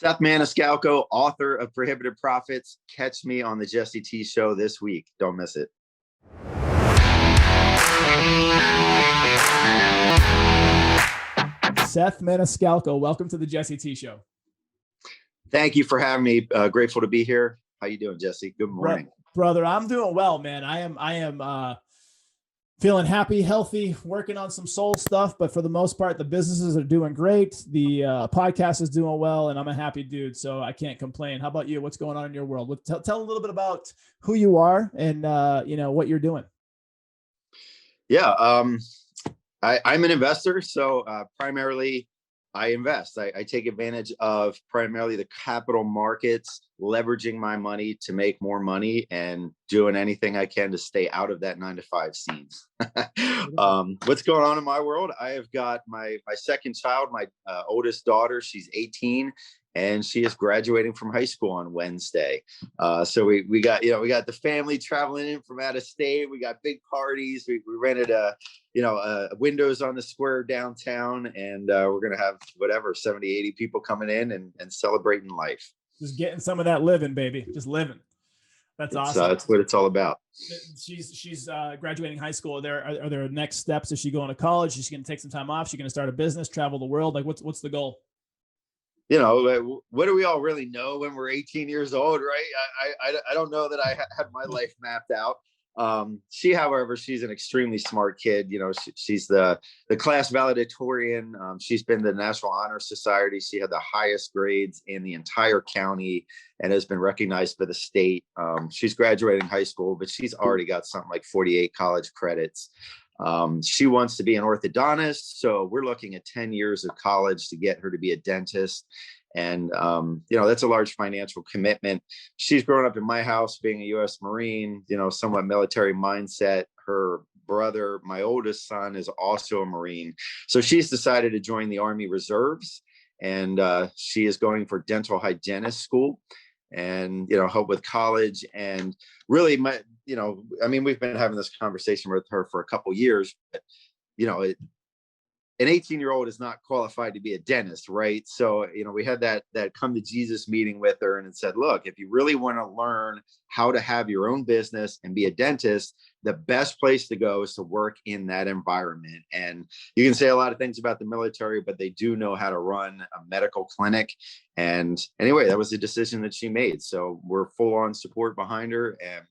Seth Maniscalco, author of Prohibited Profits. Catch me on the Jesse T Show this week. Don't miss it. Seth Maniscalco, welcome to the Jesse T Show. Thank you for having me. Grateful to be here. How you doing, Jesse? Good morning. Brother, I'm doing well, man. I am feeling happy, healthy, working on some soul stuff, but for the most part, the businesses are doing great. The podcast is doing well, and I'm a happy dude, so I can't complain. How about you? What's going on in your world? Tell a little bit about who you are and what you're doing. Yeah, I'm an investor, so primarily I invest. I take advantage of primarily the capital markets, leveraging my money to make more money and doing anything I can to stay out of that 9-to-5 scene. What's going on in my world? I have got my second child, my oldest daughter. She's 18 and she is graduating from high school on Wednesday. So we got the family traveling in from out of state. We got big parties. We rented windows on the square downtown, and we're going to have 70, 80 people coming in and celebrating life. Just getting some of that living, baby. Just living. That's awesome. That's what it's all about. She's graduating high school. Are there next steps? Is she going to college? Is she going to take some time off? Is she going to start a business, travel the world? Like what's the goal? What do we all really know when we're 18 years old, right? I don't know that I had my life mapped out. She, however, she's an extremely smart kid. She's the class valedictorian. She's been the National Honor Society. She had the highest grades in the entire county and has been recognized by the state. She's graduating high school, but she's already got something like 48 college credits. She wants to be an orthodontist, so we're looking at 10 years of college to get her to be a dentist. And, that's a large financial commitment. She's grown up in my house being a U.S. Marine, somewhat military mindset. Her brother, my oldest son, is also a Marine. So she's decided to join the Army Reserves, and she is going for dental hygienist school and, help with college. And really, we've been having this conversation with her for a couple years, but, an 18-year-old is not qualified to be a dentist, right? So, we had that come to Jesus meeting with her, and it said, look, if you really want to learn how to have your own business and be a dentist, the best place to go is to work in that environment. And you can say a lot of things about the military, but they do know how to run a medical clinic. And anyway, that was the decision that she made. So we're full on support behind her, and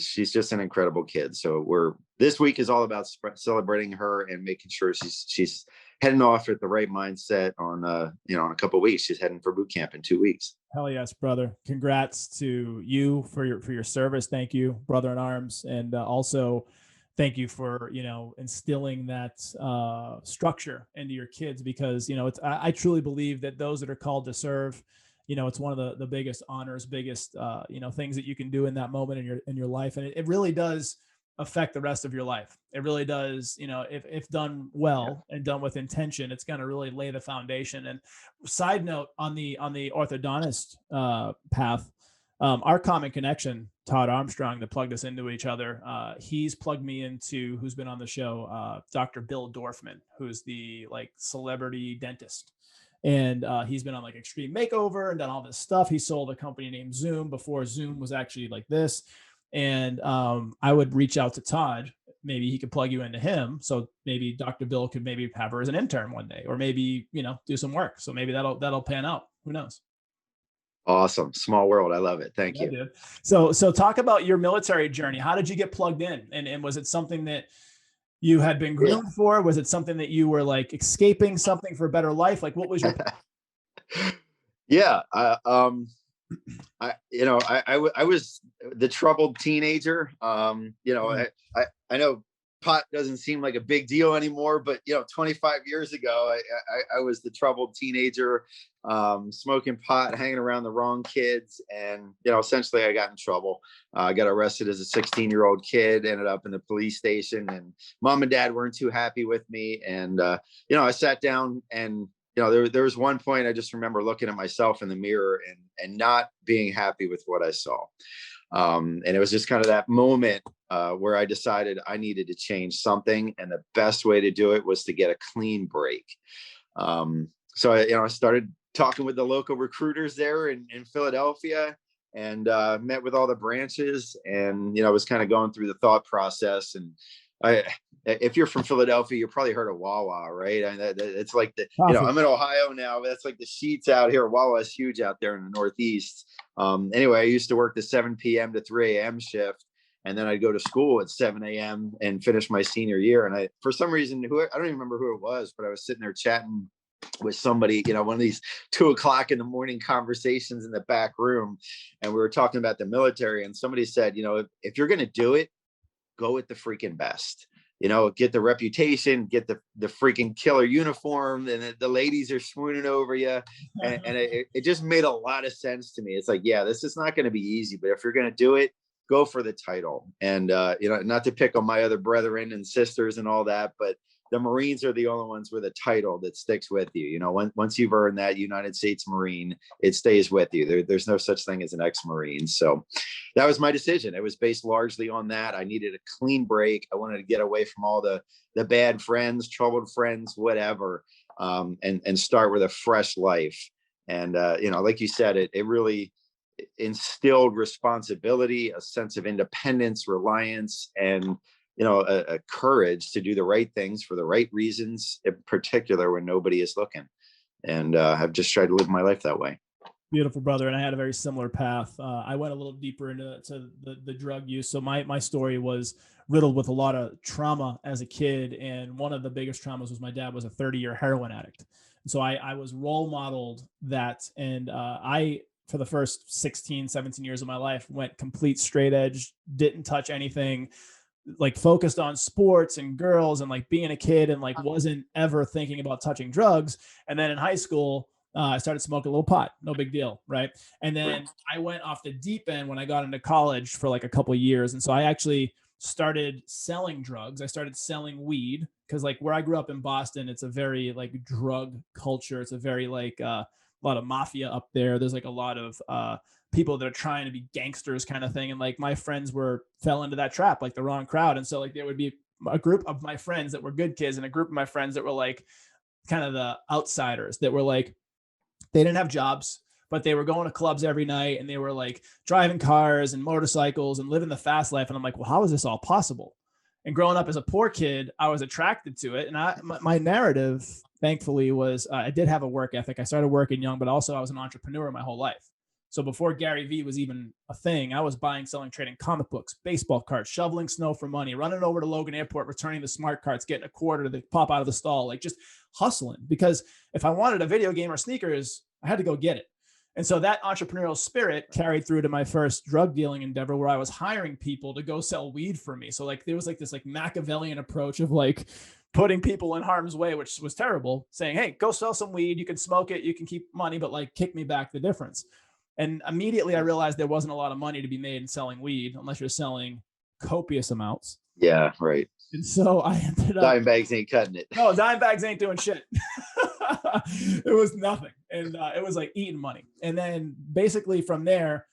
she's just an incredible kid. So this week is all about celebrating her and making sure she's heading off with the right mindset on, in a couple of weeks. She's heading for boot camp in 2 weeks. Hell yes, brother. Congrats to you for your service. Thank you, brother in arms. And also thank you for, instilling that structure into your kids, because, I truly believe that those that are called to serve, it's one of the biggest honors, biggest, things that you can do in that moment in your life. And it really does affect the rest of your life. It really does, if done well and done with intention, it's going to really lay the foundation. And side note on the orthodontist path, our common connection, Todd Armstrong, that plugged us into each other. He's plugged me into, who's been on the show, Dr. Bill Dorfman, who's the celebrity dentist. And he's been on Extreme Makeover and done all this stuff. He sold a company named Zoom before Zoom was actually like this. And I would reach out to Todd. Maybe he could plug you into him. So maybe Dr. Bill could maybe have her as an intern one day, or maybe, do some work. So maybe that'll pan out. Who knows? Awesome. Small world. I love it. Thank you. Dude. So talk about your military journey. How did you get plugged in? And was it something that you had been groomed for? Was it something that you were escaping something for a better life? What was your? Yeah. I was the troubled teenager. I know pot doesn't seem like a big deal anymore, but 25 years ago, I was the troubled teenager, smoking pot, hanging around the wrong kids. And, essentially I got in trouble. I got arrested as a 16-year-old kid, ended up in the police station, and mom and dad weren't too happy with me. And, I sat down and, there was one point I just remember looking at myself in the mirror and not being happy with what I saw. And it was just kind of that moment where I decided I needed to change something. And the best way to do it was to get a clean break. So I started talking with the local recruiters there in Philadelphia, and met with all the branches, and was kind of going through the thought process. And if you're from Philadelphia, you probably heard of Wawa, right? I mean, it's like I'm in Ohio now, but that's like the sheets out here. Wawa is huge out there in the Northeast. Anyway, I used to work the 7 p.m. to 3 a.m. shift, and then I'd go to school at 7 a.m. and finish my senior year. And for some reason, I don't even remember who it was, but I was sitting there chatting with somebody, one of these 2 o'clock in the morning conversations in the back room. And we were talking about the military, and somebody said, if you're going to do it, go with the freaking best, get the reputation, get the freaking killer uniform, and the ladies are swooning over you. And it just made a lot of sense to me. It's like, yeah, this is not going to be easy, but if you're going to do it, go for the title. And, not to pick on my other brethren and sisters and all that, but the Marines are the only ones with a title that sticks with you. Once you've earned that United States Marine, it stays with you. There's no such thing as an ex-Marine. So that was my decision. It was based largely on that. I needed a clean break. I wanted to get away from all the bad friends, troubled friends, whatever, and start with a fresh life. And, like you said, it really instilled responsibility, a sense of independence, reliance, and a courage to do the right things for the right reasons, in particular when nobody is looking. And I've just tried to live my life that way. Beautiful, brother. And I had a very similar path. I went a little deeper into the drug use. So my story was riddled with a lot of trauma as a kid. And one of the biggest traumas was my dad was a 30-year heroin addict. And so I was role modeled that. And I, for the first 16, 17 years of my life, went complete straight edge, didn't touch anything, like focused on sports and girls and like being a kid, and like wasn't ever thinking about touching drugs. And then in high school, I started smoking a little pot, no big deal. Right. And then I went off the deep end when I got into college for like a couple of years. And so I actually started selling drugs. I started selling weed because like where I grew up in Boston, it's a very like drug culture. It's a very like a lot of mafia up there. There's like a lot of people that are trying to be gangsters kind of thing. And like my friends fell into that trap, like the wrong crowd. And so like there would be a group of my friends that were good kids and a group of my friends that were like kind of the outsiders that were like, they didn't have jobs, but they were going to clubs every night and they were like driving cars and motorcycles and living the fast life. And I'm like, well, how is this all possible? And growing up as a poor kid, I was attracted to it. And my narrative, thankfully, was I did have a work ethic. I started working young, but also I was an entrepreneur my whole life. So before Gary Vee was even a thing, I was buying, selling, trading comic books, baseball cards, shoveling snow for money, running over to Logan Airport, returning the smart cards, getting a quarter to pop out of the stall, like just hustling. Because if I wanted a video game or sneakers, I had to go get it. And so that entrepreneurial spirit carried through to my first drug dealing endeavor where I was hiring people to go sell weed for me. So like there was like this like Machiavellian approach of like putting people in harm's way, which was terrible, saying, hey, go sell some weed. You can smoke it. You can keep money, but like kick me back the difference. And immediately I realized there wasn't a lot of money to be made in selling weed unless you're selling copious amounts. Yeah, right. And so I ended up. Dime bags ain't cutting it. No, dime bags ain't doing shit. It was nothing. And it was like eating money. And then basically from there,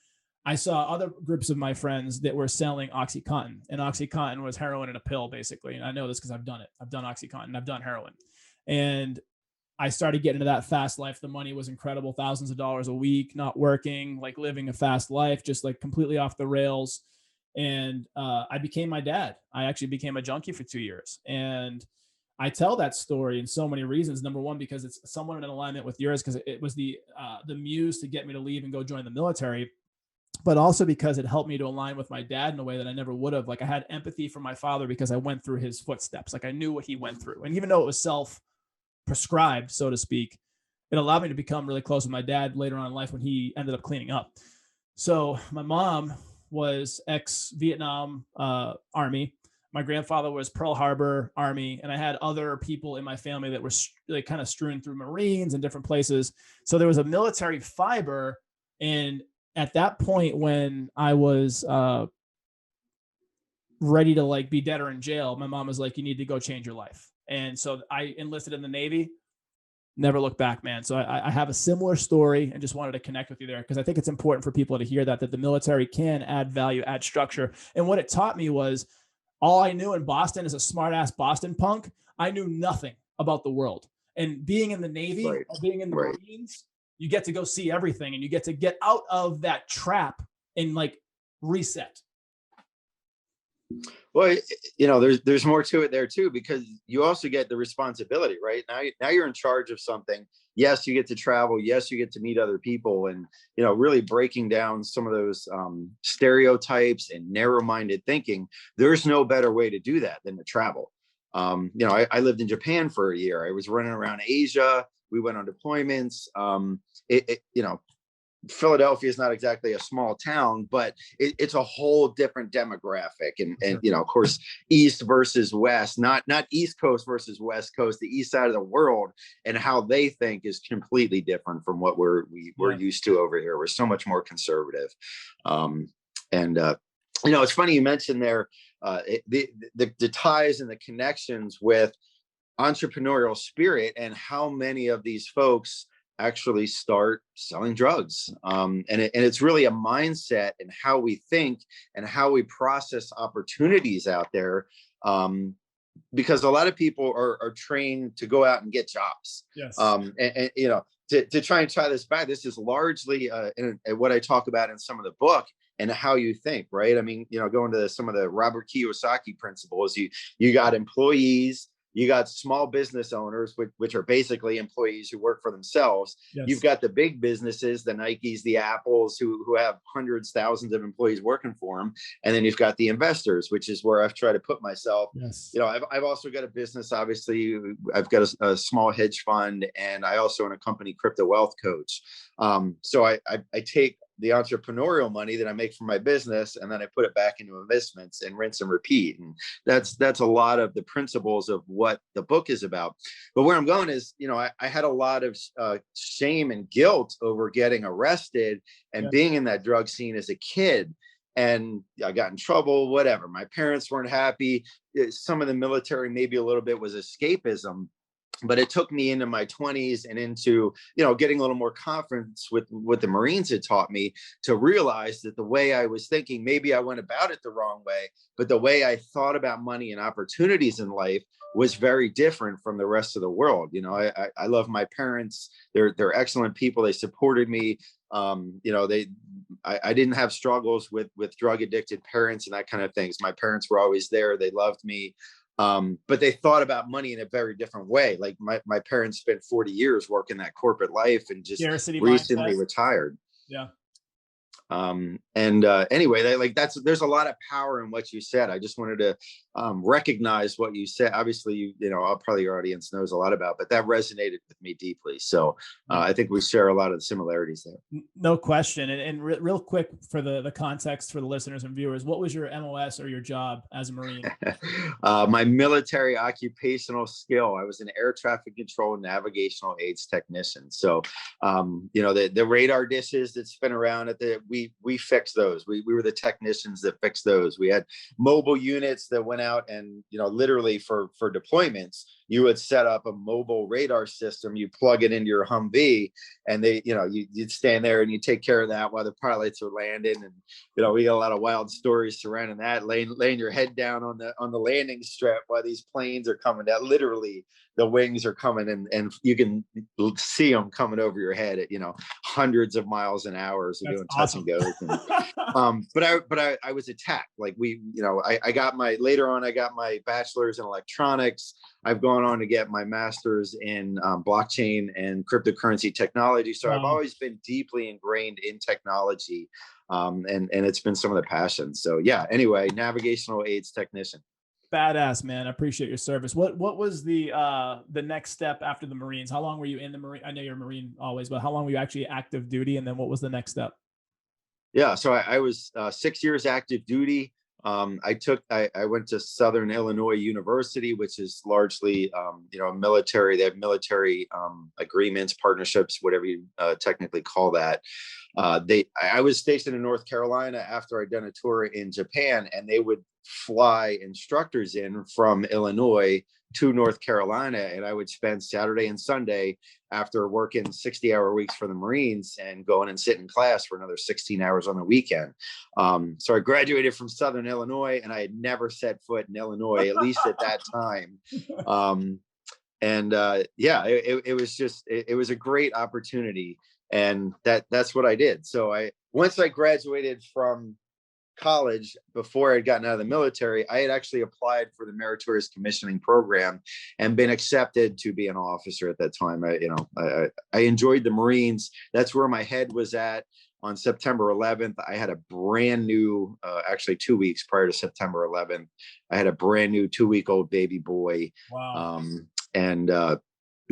I saw other groups of my friends that were selling OxyContin. And OxyContin was heroin in a pill, basically. And I know this because I've done it. I've done OxyContin. I've done heroin. And I started getting into that fast life. The money was incredible, thousands of dollars a week, not working, like living a fast life, just like completely off the rails. And I became my dad. I actually became a junkie for 2 years. And I tell that story in so many reasons. Number one, because it's somewhat in alignment with yours, because it was the muse to get me to leave and go join the military, but also because it helped me to align with my dad in a way that I never would have. Like I had empathy for my father because I went through his footsteps. Like I knew what he went through. And even though it was self-prescribed, so to speak, it allowed me to become really close with my dad later on in life when he ended up cleaning up. So my mom was ex-Vietnam Army. My grandfather was Pearl Harbor Army, and I had other people in my family that were like kind of strewn through Marines and different places. So there was a military fiber. And at that point, when I was ready to like be dead or in jail, my mom was like, "You need to go change your life." And so I enlisted in the Navy. Never looked back, man. So I have a similar story and just wanted to connect with you there because I think it's important for people to hear that the military can add value, add structure. And what it taught me was all I knew in Boston as a smart ass Boston punk, I knew nothing about the world. And being in the Navy, or being in the Marines, you get to go see everything, and you get to get out of that trap and like reset. Well, there's more to it there too, because you also get the responsibility, right? Now you're in charge of something. Yes, you get to travel. Yes, you get to meet other people, and really breaking down some of those stereotypes and narrow-minded thinking. There's no better way to do that than to travel. I lived in Japan for a year. I was running around Asia. We went on deployments. Philadelphia is not exactly a small town, but it's a whole different demographic. And of course, East versus West, not East Coast versus West Coast, the East side of the world, and how they think is completely different from what we're used to over here. We're so much more conservative. It's funny you mentioned there the ties and the connections with entrepreneurial spirit, and how many of these folks actually start selling drugs. And it's really a mindset and how we think and how we process opportunities out there. Because a lot of people are trained to go out and get jobs. Yes. To try and tie this back, this is largely what I talk about in some of the book, and how you think, right? I mean, going to some of the Robert Kiyosaki principles, you got employees, you got small business owners, which are basically employees who work for themselves. Yes. You've got the big businesses, the Nikes, the Apples, who have hundreds, thousands of employees working for them. And then you've got the investors, which is where I've tried to put myself. Yes. I've also got a business, obviously. I've got a small hedge fund, and I also own a company, Crypto Wealth Coach. So I take the entrepreneurial money that I make from my business, and then I put it back into investments and rinse and repeat. And that's a lot of the principles of what the book is about. But where I'm going is, I had a lot of shame and guilt over getting arrested and being in that drug scene as a kid. And I got in trouble, whatever. My parents weren't happy. Some of the military, maybe a little bit, was escapism. But it took me into my 20s and into, getting a little more confidence with what the Marines had taught me, to realize that the way I was thinking, maybe I went about it the wrong way, but the way I thought about money and opportunities in life was very different from the rest of the world. I love my parents. They're excellent people. They supported me. I didn't have struggles with drug addicted parents and that kind of things. My parents were always there. They loved me. But they thought about money in a very different way. Like my parents spent 40 years working that corporate life and just recently retired. Yeah. Anyway, there's a lot of power in what you said. I just wanted to recognize what you said. Obviously, probably your audience knows a lot about, but that resonated with me deeply. So I think we share a lot of the similarities there. No question. And real quick, for the context for the listeners and viewers, what was your MOS or your job as a Marine? My military occupational skill. I was an air traffic control navigational aids technician. So, the radar dishes that spin around we fixed those. We were the technicians that fixed those. We had mobile units that went out and, literally for deployments, you would set up a mobile radar system. You plug it into your Humvee, and you'd stand there and you take care of that while the pilots are landing. And, we got a lot of wild stories surrounding that, laying your head down on the landing strip while these planes are coming down. Literally, the wings are coming, and you can see them coming over your head at, hundreds of miles an hour. So doing awesome. Touch and goes. But I was attacked. Like I got my bachelor's in electronics. I've gone on to get my master's in blockchain and cryptocurrency technology. So I've always been deeply ingrained in technology. And it's been some of the passions. So yeah, anyway, navigational aids technician. Badass, man. I appreciate your service. What was the next step after the Marines? How long were you in the Marine? I know you're a Marine always, but how long were you actually active duty? And then what was the next step? Yeah, so I was 6 years active duty. I went to Southern Illinois University, which is largely, military. They have military agreements, partnerships, whatever you technically call that. I was stationed in North Carolina after I'd done a tour in Japan, and they would fly instructors in from Illinois to North Carolina, and I would spend Saturday and Sunday after working 60-hour weeks for the Marines and going and sit in class for another 16 hours on the weekend. So I graduated from Southern Illinois, and I had never set foot in Illinois, at least at that time. It was a great opportunity And that's what I did. So once I graduated from college, before I'd gotten out of the military, I had actually applied for the meritorious commissioning program and been accepted to be an officer at that time. I enjoyed the Marines. That's where my head was at. On September 11th, I had a brand new, actually 2 weeks prior to September 11th, I had a brand new 2-week-old baby boy. Wow. And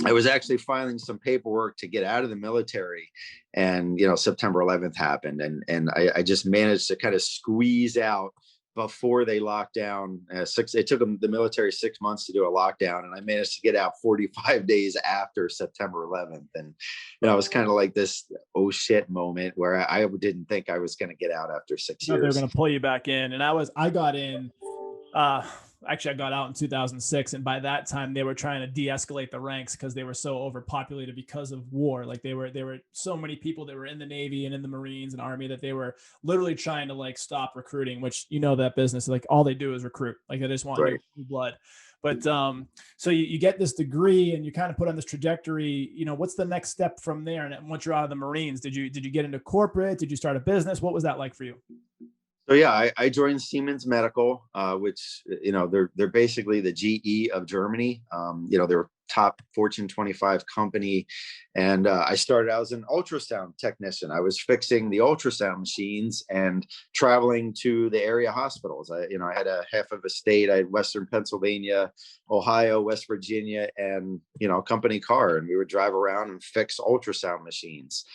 I was actually filing some paperwork to get out of the military, and September 11th happened, and I just managed to kind of squeeze out before they locked down. It took them, the military, 6 months to do a lockdown, and I managed to get out 45 days after September 11th. And it was kind of like this oh shit moment where I didn't think I was going to get out after 6 years. They're going to pull you back in, and I got in. Actually, I got out in 2006, and by that time they were trying to de-escalate the ranks because they were so overpopulated because of war. Like there were so many people that were in the Navy and in the Marines and Army that they were literally trying to like stop recruiting. Which that business, like all they do is recruit. Like they just want new blood. But so you get this degree and you kind of put on this trajectory. What's the next step from there? And once you're out of the Marines, did you get into corporate? Did you start a business? What was that like for you? So yeah, I joined Siemens Medical, which they're basically the GE of Germany. They're a top Fortune 25 company, and I started out as an ultrasound technician. I was fixing the ultrasound machines and traveling to the area hospitals. I had a half of a state. I had Western Pennsylvania, Ohio, West Virginia, and a company car, and we would drive around and fix ultrasound machines.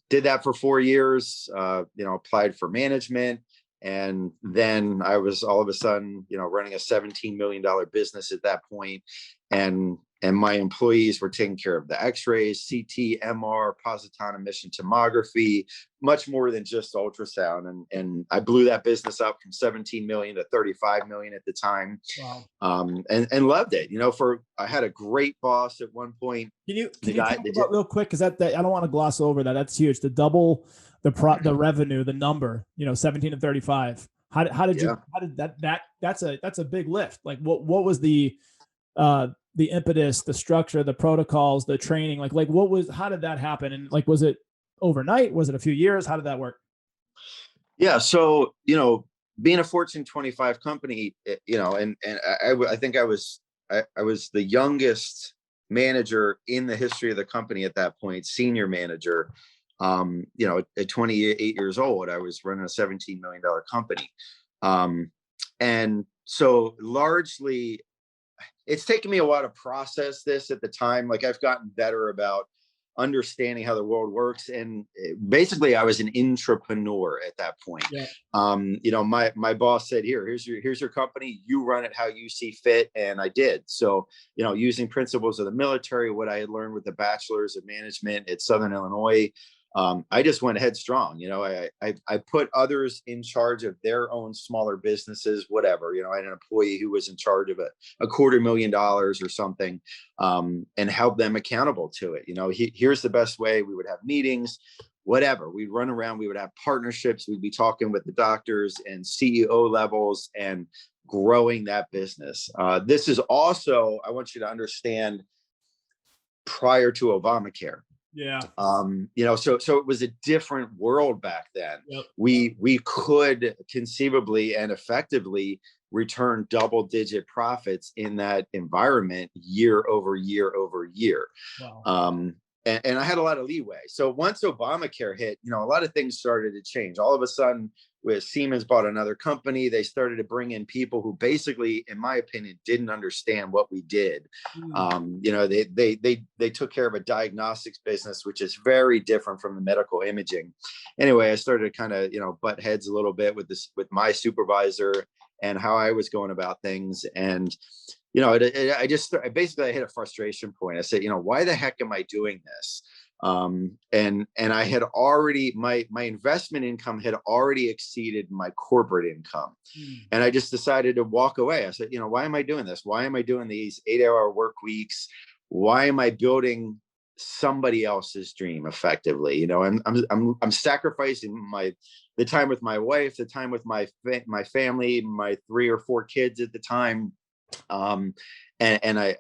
Did that for 4 years. Applied for management. And then I was all of a sudden, running a $17 million business at that point. And my employees were taking care of the x-rays, CT, MR, positron emission tomography, much more than just ultrasound. And I blew that business up from 17 million to 35 million at the time. Wow. And loved it. I had a great boss at one point. Can you talk about real quick? Cause that I don't want to gloss over that. That's huge. To double the revenue, the number, 17 to 35. How did that's a big lift. Like what was the impetus, the structure, the protocols, the training, how did that happen? And was it overnight? Was it a few years? How did that work? Yeah. So, being a Fortune 25 company, and I think I was the youngest manager in the history of the company at that point, senior manager. At 28 years old, I was running a $17 million company. And so largely, it's taken me a while to process this at the time. Like I've gotten better about understanding how the world works. And basically I was an intrapreneur at that point. Yeah. My boss said, here's your company, you run it how you see fit. And I did. So, using principles of the military, what I had learned with the bachelor's of management at Southern Illinois, I just went headstrong. I put others in charge of their own smaller businesses, whatever. I had an employee who was in charge of a $250,000 or something, and held them accountable to it. Here's the best way. We would have meetings, whatever. We'd run around, we would have partnerships. We'd be talking with the doctors and CEO levels and growing that business. This is also, I want you to understand, prior to Obamacare. Yeah. So it was a different world back then. Yep. We could conceivably and effectively return double-digit profits in that environment year over year over year. Wow. And I had a lot of leeway. So once Obamacare hit, a lot of things started to change. All of a sudden, with Siemens bought another company, they started to bring in people who basically, in my opinion, didn't understand what we did. They took care of a diagnostics business, which is very different from the medical imaging. Anyway, I started to kind of, butt heads a little bit with my supervisor and how I was going about things. And I hit a frustration point. I said, why the heck am I doing this? And I had already, my investment income had already exceeded my corporate income. And I just decided to walk away. I said, why am I doing this? Why am I doing these 8-hour work weeks? Why am I building somebody else's dream effectively? I'm sacrificing the time with my wife, the time with my family, my 3 or 4 kids at the time. and I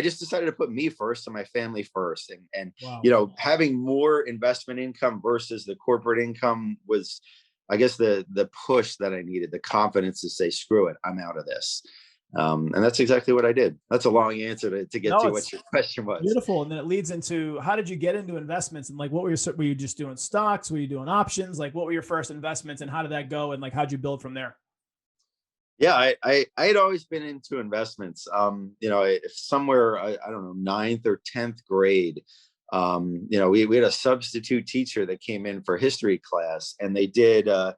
just decided to put me first and my family first. And Wow. having more investment income versus the corporate income was, I guess, the push that I needed, the confidence to say, screw it, I'm out of this. And that's exactly what I did. That's a long answer to get No, to it's what your question was. beautiful. And then it leads into, how did you get into investments? And like, what were you just doing stocks? Were you doing options? Like, what were your first investments and how did that go? And like, how'd you build from there? Yeah, I had always been into investments. If somewhere, I don't know, ninth or 10th grade, we had a substitute teacher that came in for history class, and they did a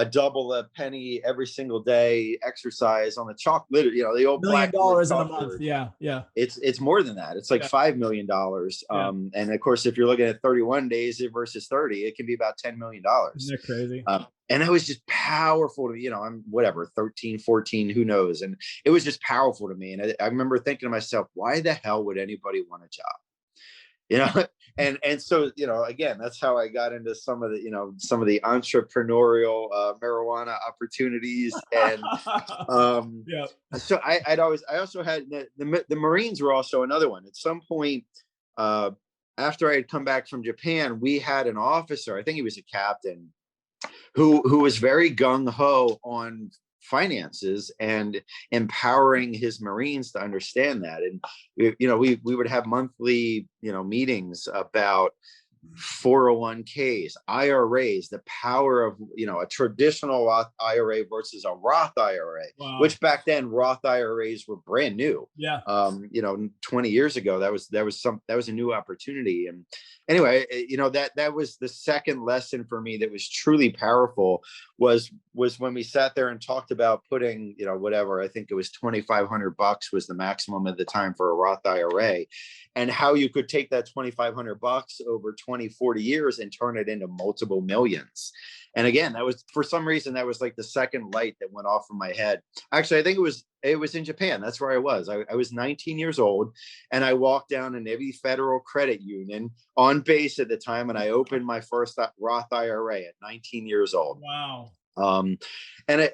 double a penny every single day exercise on the chalkboard, the old $1 million blackboard in a month. chalkboard. Yeah. Yeah. It's more than that. It's like Yeah. $5 million. Yeah. And of course, if you're looking at 31 days versus 30, it can be about $10 million. Isn't that crazy? And that was just powerful to me. I'm whatever, 13, 14, who knows? And it was just powerful to me. And I remember thinking to myself, why the hell would anybody want a job? And so, again, that's how I got into some of the entrepreneurial marijuana opportunities. And Yeah. so I also had the Marines were also another one. At some point, after I had come back from Japan, we had an officer, I think he was a captain, who was very gung-ho on finances and empowering his Marines to understand that. And we would have monthly meetings about 401ks, IRAs, the power of a traditional Roth IRA versus a Roth IRA. Wow. Which back then Roth IRAs were brand new. Yeah. 20 years ago, that was a new opportunity. And anyway, that was the second lesson for me that was truly powerful, was when we sat there and talked about putting, whatever, I think it was $2,500 was the maximum at the time for a Roth IRA, and how you could take that $2,500 over 20, 40 years and turn it into multiple millions. And again, that was, for some reason, that was like the second light that went off in my head. Actually, I think it was in Japan. That's where I was. I was 19 years old, and I walked down a Navy Federal Credit Union on base at the time, and I opened my first Roth IRA at 19 years old. Wow. And it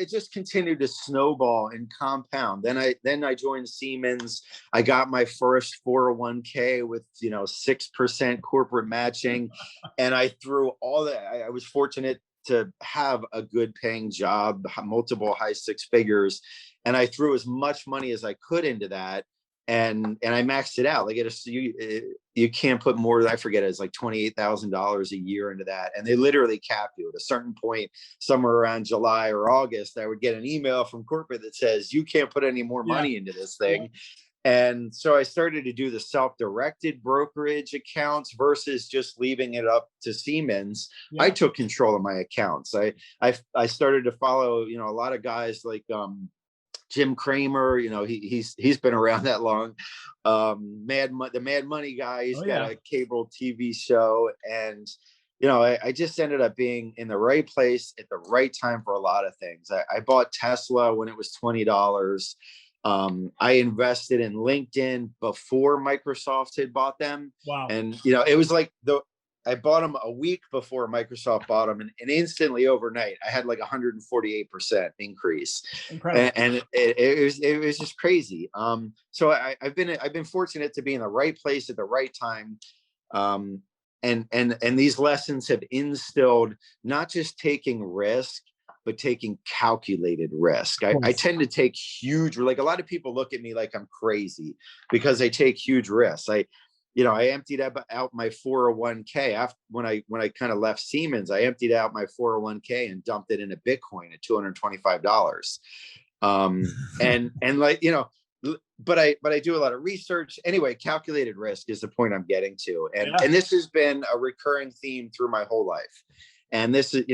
just continued to snowball and compound. Then I joined Siemens. I got my first 401k with 6% corporate matching, and I threw all that. I was fortunate to have a good paying job, multiple high six figures, and I threw as much money as I could into that. And I maxed it out. Like you can't put more, I forget, it's like $28,000 a year into that. And they literally cap you at a certain point, somewhere around July or August. I would get an email from corporate that says, you can't put any more money into this thing. And so I started to do the self-directed brokerage accounts versus just leaving it up to Siemens. Yeah. I took control of my accounts. I started to follow, a lot of guys like, Jim Cramer, he's been around that long. The Mad Money guy, he's got a cable TV show. And, I just ended up being in the right place at the right time for a lot of things. I bought Tesla when it was $20. I invested in LinkedIn before Microsoft had bought them. Wow. And, it was like I bought them a week before Microsoft bought them, and instantly overnight, I had like 148% increase. Incredible. And it was just crazy. So I've been fortunate to be in the right place at the right time. And these lessons have instilled not just taking risk, but taking calculated risk. I tend to take huge, like a lot of people look at me like I'm crazy because I take huge risks. I emptied out my 401k after when I kind of left Siemens. I emptied out my 401k and dumped it into Bitcoin at $225. But I do a lot of research. Anyway, calculated risk is the point I'm getting to. And this has been a recurring theme through my whole life. And this is,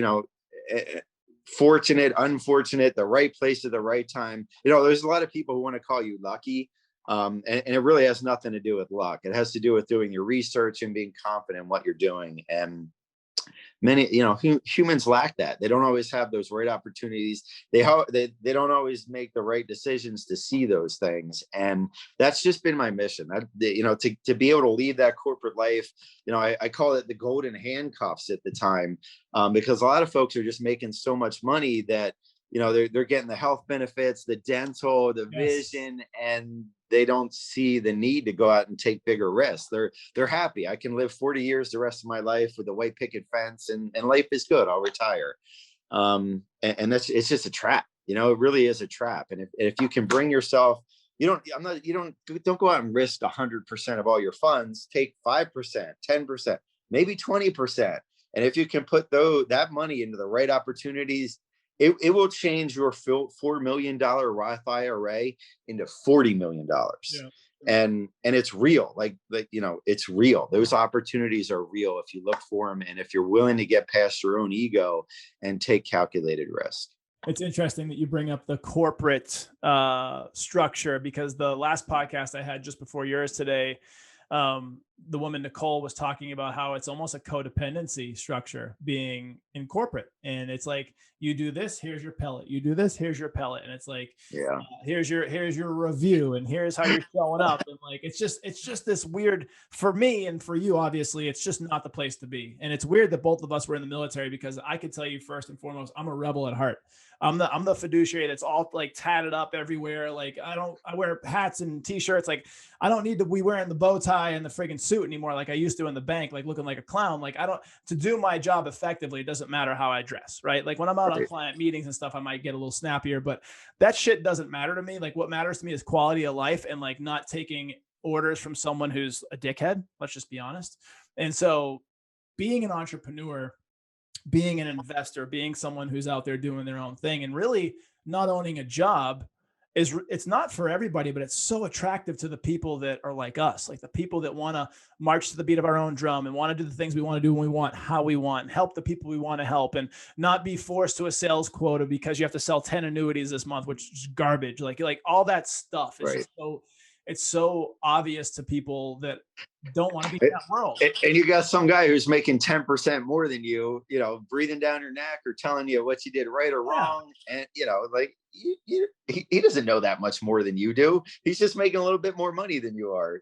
fortunate, unfortunate, the right place at the right time. There's a lot of people who want to call you lucky. And it really has nothing to do with luck. It has to do with doing your research and being confident in what you're doing. And many, humans lack that. They don't always have those right opportunities. They don't always make the right decisions to see those things. And that's just been my mission. To be able to lead that corporate life. I call it the golden handcuffs at the time, because a lot of folks are just making so much money that they're getting the health benefits, the dental, the vision, and they don't see the need to go out and take bigger risks. They're happy. I can live 40 years the rest of my life with a white picket fence, and life is good. I'll retire. And it's just a trap. It really is a trap. And if you can bring yourself, don't go out and risk 100% of all your funds. Take 5%, 10%, maybe 20%. And if you can put that money into the right opportunities, it will change your $4 million Roth IRA into $40 million. Yeah. And it's real. It's real. Those opportunities are real if you look for them, and if you're willing to get past your own ego and take calculated risk. It's interesting that you bring up the corporate structure, because the last podcast I had just before yours today, the woman Nicole was talking about how it's almost a codependency structure being in corporate, and it's like, you do this, here's your pellet, you do this, here's your pellet, and it's like, here's your review, and here's how you're showing up, and like it's just this weird, for me and for you, obviously it's just not the place to be. And it's weird that both of us were in the military, because I could tell you first and foremost, I'm a rebel at heart. I'm the fiduciary that's all like tatted up everywhere. Like I wear hats and t-shirts. Like I don't need to be wearing the bow tie and the friggin' suit anymore like I used to in the bank, like looking like a clown. Like to do my job effectively, it doesn't matter how I dress, right? Like when I'm out on client meetings and stuff, I might get a little snappier, but that shit doesn't matter to me. Like what matters to me is quality of life, and like not taking orders from someone who's a dickhead. Let's just be honest. And so being an entrepreneur, being an investor, being someone who's out there doing their own thing, and really not owning a job, it's not for everybody, but it's so attractive to the people that are like us, like the people that want to march to the beat of our own drum and want to do the things we want to do when we want, how we want, and help the people we want to help, and not be forced to a sales quota because you have to sell 10 annuities this month, which is garbage. Like all that stuff is just it's so obvious to people that don't want to be in that world. And you got some guy who's making 10% more than you, breathing down your neck or telling you what you did right or wrong. And, he doesn't know that much more than you do. He's just making a little bit more money than you are.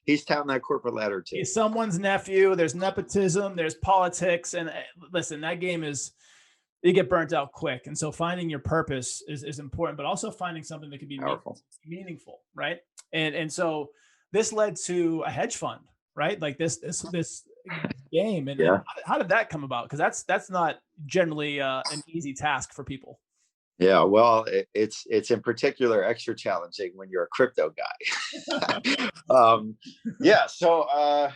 He's touting that corporate ladder too. He's someone's nephew. There's nepotism, there's politics. And listen, that game you get burnt out quick. And so finding your purpose is important, but also finding something that can be meaningful. Right. And so this led to a hedge fund, right? Like this game. And how did that come about? Because that's not generally an easy task for people. Yeah, well, it's in particular extra challenging when you're a crypto guy. So I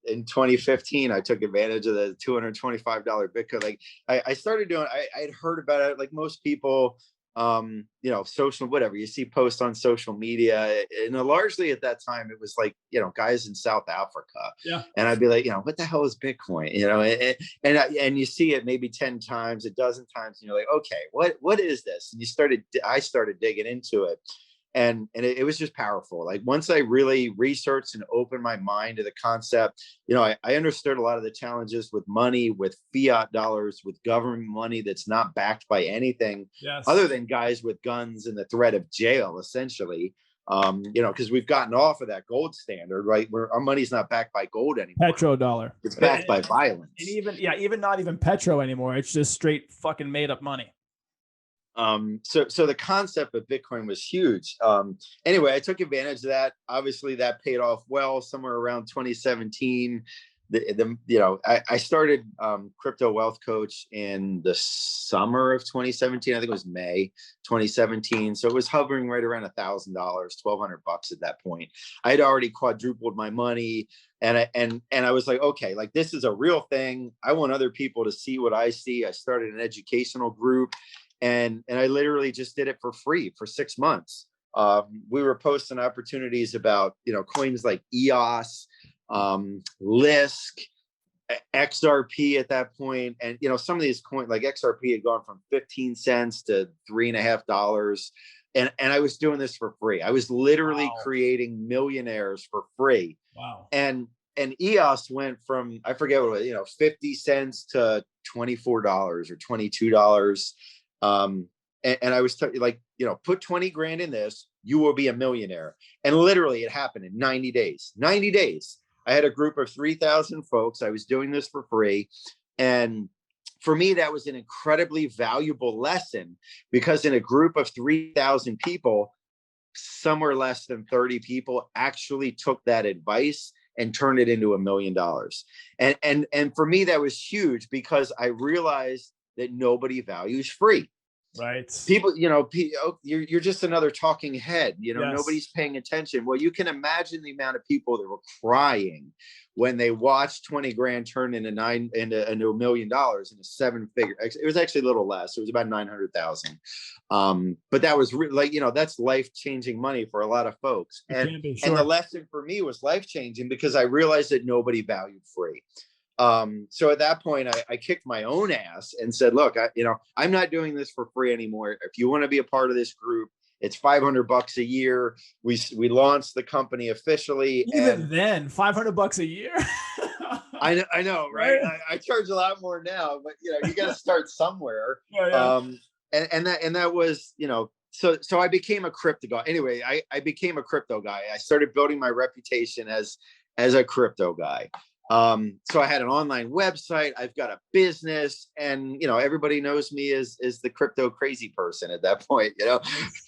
in 2015 I took advantage of the $225 Bitcoin. Like I started doing. I'd heard about it, like most people. Social, whatever you see posts on social media, and largely at that time it was like, guys in South Africa. Yeah. And I'd be like, what the hell is Bitcoin? And you see it maybe 10 times, a dozen times, and you're like, okay, what is this? And I started digging into it. And it was just powerful. Like once I really researched and opened my mind to the concept, I understood a lot of the challenges with money, with fiat dollars, with government money that's not backed by anything other than guys with guns and the threat of jail, essentially. Because we've gotten off of that gold standard, right? Where our money's not backed by gold anymore. Petrodollar. It's backed by violence. And even not even petro anymore. It's just straight fucking made up money. So the concept of Bitcoin was huge. Anyway, I took advantage of that. Obviously that paid off well. Somewhere around 2017, I started Crypto Wealth Coach in the summer of 2017. I think it was May 2017. So it was hovering right around $1,000, $1,200 at that point. I had already quadrupled my money. And I was like, okay, like this is a real thing. I want other people to see what I see. I started an educational group. And I literally just did it for free for 6 months. We were posting opportunities about, coins like EOS, Lisk, XRP at that point. And, some of these coins like XRP had gone from 15 cents to $3.50. And I was doing this for free. I was literally creating millionaires for free. Wow. And EOS went from, I forget what it was, 50 cents to $24 or $22. And I was put 20 grand in this, you will be a millionaire. And literally it happened in 90 days. I had a group of 3,000 folks. I was doing this for free. And for me, that was an incredibly valuable lesson, because in a group of 3,000 people, somewhere less than 30 people actually took that advice and turned it into $1 million. And for me, that was huge, because I realized that nobody values free. Right. People, you're just another talking head, Yes. Nobody's paying attention. Well, you can imagine the amount of people that were crying when they watched 20 grand turn into $1 million in a 7-figure. It was actually a little less. It was about 900,000. But that was that's life-changing money for a lot of folks. And the lesson for me was life-changing, because I realized that nobody valued free. So at that point, I kicked my own ass and said, look, I'm not doing this for free anymore. If you want to be a part of this group, it's $500 a year. We launched the company officially. Even then, $500 a year. I know, right? I charge a lot more now, but you got to start somewhere. And that was, so I became a crypto guy. Anyway, I became a crypto guy. I started building my reputation as a crypto guy. So I had an online website, I've got a business, and, everybody knows me as the crypto crazy person at that point.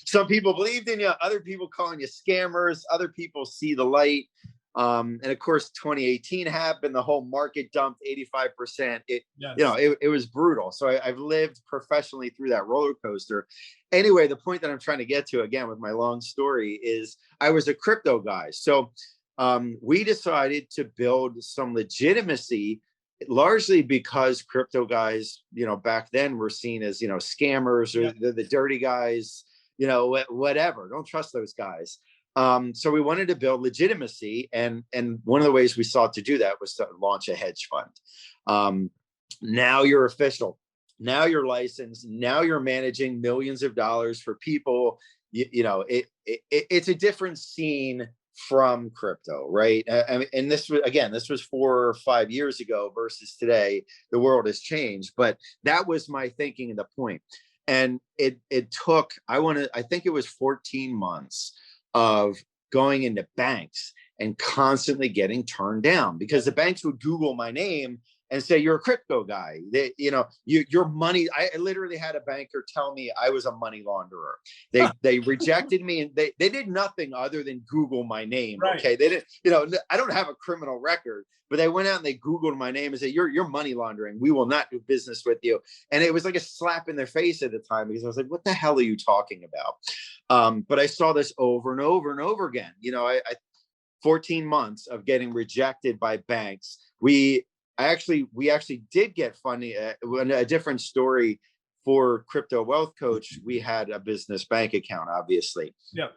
Some people believed in you, other people calling you scammers, other people see the light. And of course, 2018 happened, the whole market dumped 85%. It was brutal. So I've lived professionally through that roller coaster. Anyway, the point that I'm trying to get to, again, with my long story, is I was a crypto guy. So we decided to build some legitimacy, largely because crypto guys, back then were seen as, scammers, or the dirty guys, whatever. Don't trust those guys. So we wanted to build legitimacy. And one of the ways we sought to do that was to launch a hedge fund. Now you're official. Now you're licensed. Now you're managing millions of dollars for people. It's a different scene from crypto, right? And this was 4 or 5 years ago versus today. The world has changed, but that was my thinking and the point. And it took, I think it was 14 months of going into banks and constantly getting turned down, because the banks would Google my name and say, you're a crypto guy. Your money. I literally had a banker tell me I was a money launderer. They rejected me, and they did nothing other than Google my name. Right. Okay. They didn't, I don't have a criminal record, but they went out and they Googled my name and said, you're money laundering. We will not do business with you. And it was like a slap in their face at the time, because I was like, what the hell are you talking about? But I saw this over and over and over again. 14 months of getting rejected by banks. We actually did get funding. A different story for Crypto Wealth Coach. We had a business bank account, obviously. Yeah.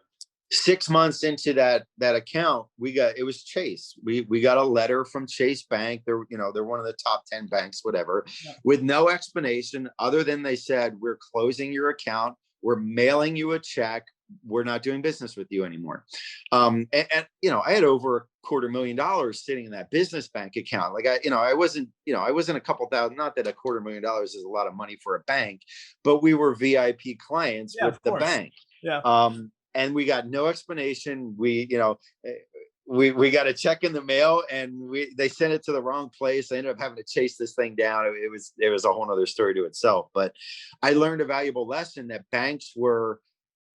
6 months into that account, it was Chase. We got a letter from Chase Bank. They're one of the top 10 banks, whatever, with no explanation other than they said, we're closing your account. We're mailing you a check. We're not doing business with you anymore. And I had over $250,000 sitting in that business bank account. Like I wasn't a couple thousand, not that $250,000 is a lot of money for a bank, but we were VIP clients with the bank. Yeah. And we got no explanation. We got a check in the mail, and they sent it to the wrong place. I ended up having to chase this thing down. It was a whole other story to itself. But I learned a valuable lesson that banks were,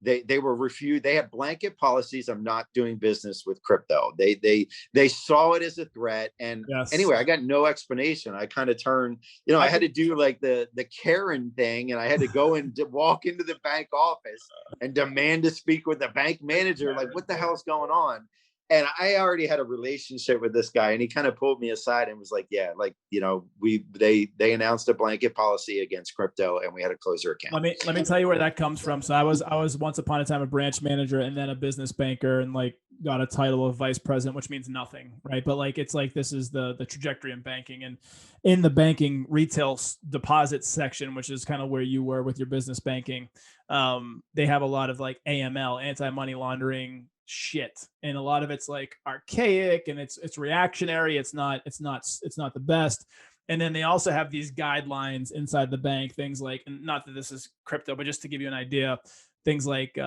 they were refused. They had blanket policies of not doing business with crypto. They saw it as a threat. And anyway, I got no explanation. I kind of turned, I had to do like the Karen thing, and I had to go and walk into the bank office and demand to speak with the bank manager. Like, what the hell is going on? And I already had a relationship with this guy, and he kind of pulled me aside and was like, yeah, like, they announced a blanket policy against crypto, and we had to close their account. Let me tell you where that comes from. So I was once upon a time a branch manager, and then a business banker, and like got a title of vice president, which means nothing, right? But like, it's like, this is the trajectory in banking, and in the banking retail deposit section, which is kind of where you were with your business banking. They have a lot of like AML, anti-money laundering shit, and a lot of it's like archaic, and it's reactionary. It's not the best. And then they also have these guidelines inside the bank, things like, and not that this is crypto, but just to give you an idea, things like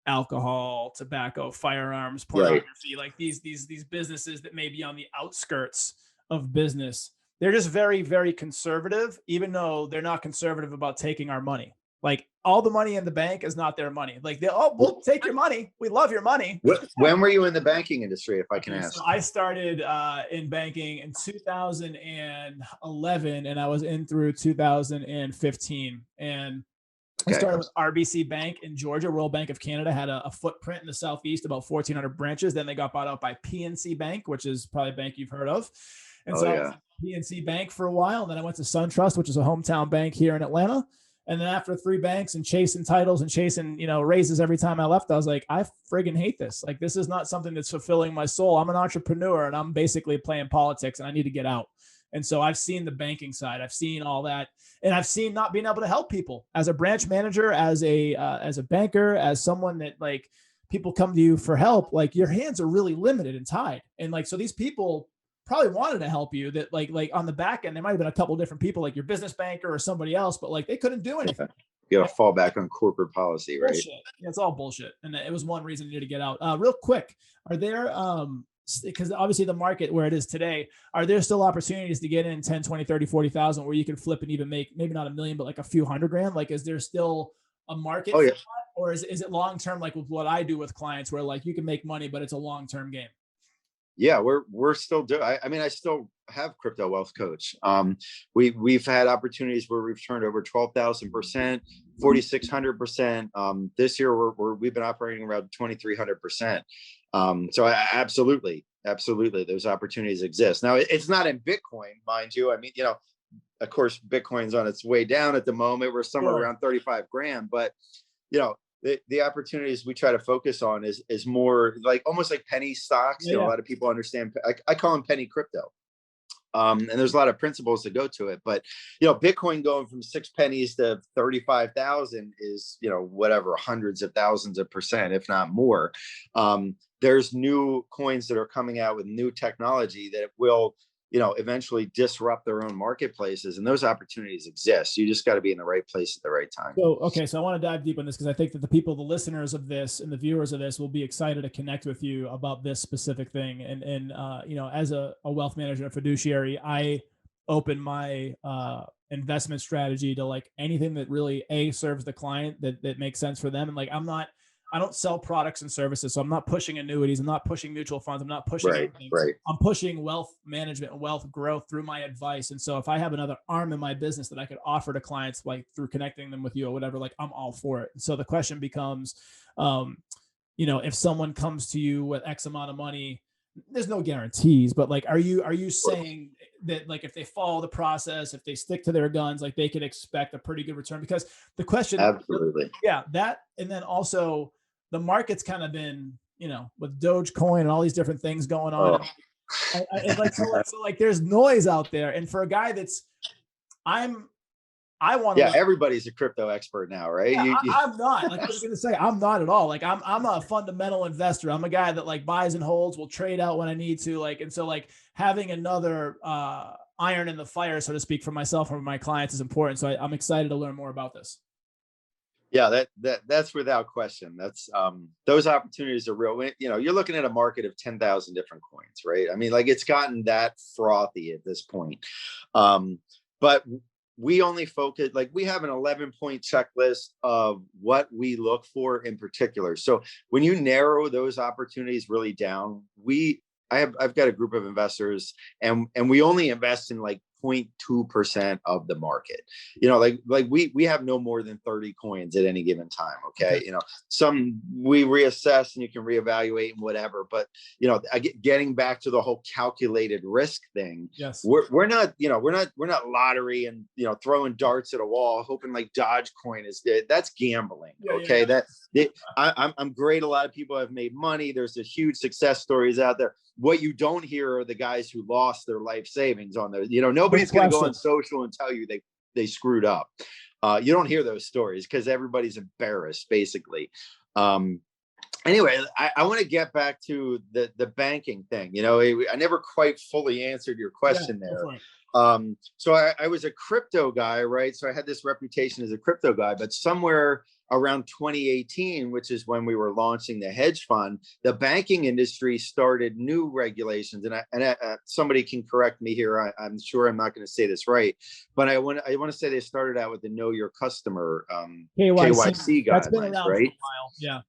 alcohol, tobacco, firearms, pornography, like these businesses that may be on the outskirts of business, they're just very, very conservative, even though they're not conservative about taking our money. Like all the money in the bank is not their money. Like we'll take your money. We love your money. When were you in the banking industry, if I can ask? So I started in banking in 2011, and I was in through 2015. And I started with RBC Bank in Georgia. Royal Bank of Canada had a footprint in the Southeast, about 1,400 branches. Then they got bought out by PNC Bank, which is probably a bank you've heard of. And so I was at PNC Bank for a while. And then I went to SunTrust, which is a hometown bank here in Atlanta. And then after 3 banks and chasing titles and chasing, raises every time I left, I was like, I friggin' hate this. Like, this is not something that's fulfilling my soul. I'm an entrepreneur and I'm basically playing politics and I need to get out. And so I've seen the banking side. I've seen all that. And I've seen not being able to help people as a branch manager, as a banker, as someone that like people come to you for help. Like your hands are really limited and tied. And like, so these people probably wanted to help you, that like on the back end, there might've been a couple of different people, like your business banker or somebody else, but like they couldn't do anything. You got to fall back on corporate policy, right? Bullshit. Yeah, it's all bullshit. And it was one reason you need to get out. Real quick, are there, because obviously the market where it is today, are there still opportunities to get in 10, 20, 30, 40,000 where you can flip and even make maybe not $1 million, but like a few $100,000? Like, is there still a market for that? Or is it long-term, like with what I do with clients where like you can make money, but it's a long-term game? Yeah, we're still doing. I mean, I still have Crypto Wealth Coach. We've had opportunities where we've turned over 12,000%, 4,600%. This year we've been operating around 2,300%. So absolutely, those opportunities exist. Now it's not in Bitcoin, mind you. I mean, of course, Bitcoin's on its way down at the moment. We're somewhere around 35 grand, but the opportunities we try to focus on is more like almost like penny stocks. A lot of people understand. I call them penny crypto. And there's a lot of principles that go to it, but Bitcoin going from 6 pennies to 35,000 is whatever, hundreds of thousands of percent, if not more. There's new coins that are coming out with new technology that will eventually disrupt their own marketplaces, and those opportunities exist. You just got to be in the right place at the right time. So I want to dive deep on this because I think that the people, the listeners of this and the viewers of this will be excited to connect with you about this specific thing. And as a wealth manager and fiduciary, I open my investment strategy to like anything that really serves the client, that makes sense for them. And like, I don't sell products and services. So I'm not pushing annuities. I'm not pushing mutual funds. I'm not pushing anything. I'm pushing wealth management and wealth growth through my advice. And so if I have another arm in my business that I could offer to clients, like through connecting them with you or whatever, like I'm all for it. And so the question becomes, if someone comes to you with X amount of money, there's no guarantees, but like, are you saying that like, if they follow the process, if they stick to their guns, like they can expect a pretty good return? Because the question, absolutely. That, and then also, the market's kind of been, with Dogecoin and all these different things going on. So there's noise out there. And for a guy everybody's a crypto expert now, right? Yeah, I'm not. Like I was going to say, I'm not at all. Like I'm a fundamental investor. I'm a guy that like buys and holds, will trade out when I need to. And so having another iron in the fire, so to speak, for myself and my clients is important. So I'm excited to learn more about this. Yeah, that's without question. That's those opportunities are real. You're looking at a market of 10,000 different coins, right? I mean, like it's gotten that frothy at this point. But we only focus, like we have an 11-point checklist of what we look for in particular. So when you narrow those opportunities really down, I've got a group of investors and we only invest in like 0.2% of the market. We have no more than 30 coins at any given time. Okay. Some we reassess and you can reevaluate and whatever, but getting back to the whole calculated risk thing. Yes. We're not lottery and, throwing darts at a wall, hoping like Dogecoin is dead. That's gambling. Okay. I'm great. A lot of people have made money. There's a huge success stories out there. What you don't hear are the guys who lost their life savings on those. Nobody's going to go on social and tell you they screwed up. You don't hear those stories because everybody's embarrassed, basically. Anyway, I want to get back to the banking thing. I never quite fully answered your question there. So I was a crypto guy, right? So I had this reputation as a crypto guy, but somewhere around 2018, which is when we were launching the hedge fund, the banking industry started new regulations. And somebody can correct me here. I'm sure I'm not going to say this right, but I want to say they started out with the Know Your Customer KYC That's been guidelines, around for a right? while. Yeah.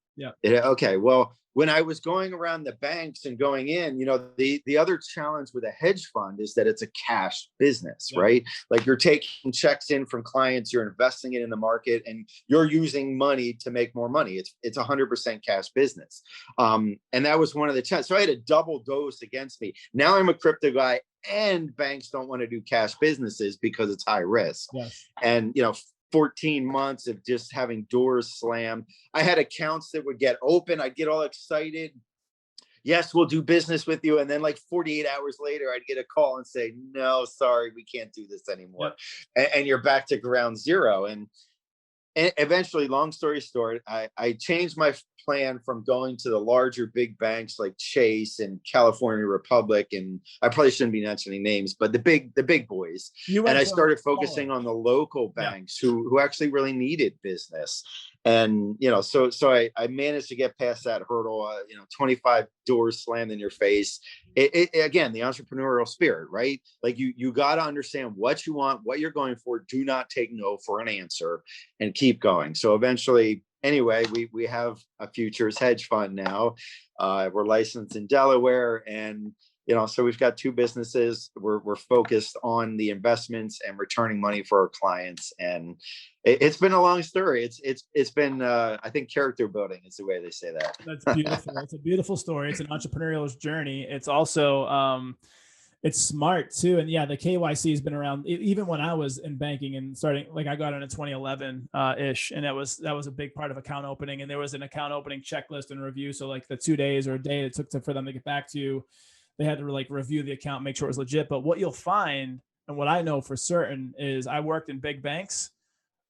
Yeah. Okay. Well, when I was going around the banks and going in, the other challenge with a hedge fund is that it's a cash business, Yeah. right? Like you're taking checks in from clients, you're investing it in the market, and you're using money to make more money. It's 100% cash business. And that was one of the challenges. So I had a double dose against me. Now I'm a crypto guy, and banks don't want to do cash businesses because it's high risk. Yes. And 14 months of just having doors slammed. I had accounts that would get open. I'd get all excited. Yes, we'll do business with you. And then like 48 hours later, I'd get a call and say, no, sorry, we can't do this anymore. Yep. And you're back to ground zero. And eventually, long story short, I changed my plan from going to the larger big banks like Chase and California Republic, and I probably shouldn't be mentioning names, but the big boys. And I started focusing on the local banks who actually really needed business. And so I managed to get past that hurdle. 25 doors slammed in your face. Again, the entrepreneurial spirit, right? Like you got to understand what you want, what you're going for. Do not take no for an answer, and keep going. So eventually, anyway, we have a futures hedge fund now. We're licensed in Delaware, and so we've got two businesses. We're focused on the investments and returning money for our clients. And it's been a long story. It's been I think character building is the way they say that. That's beautiful. It's a beautiful story. It's an entrepreneurial journey. It's also it's smart too. And yeah, the KYC has been around even when I was in banking and starting, like I got in 2011 ish. And that was a big part of account opening. And there was an account opening checklist and review. So like the 2 days or a day it took for them to get back to you, they had to like review the account, make sure it was legit. But what you'll find, and what I know for certain, is I worked in big banks,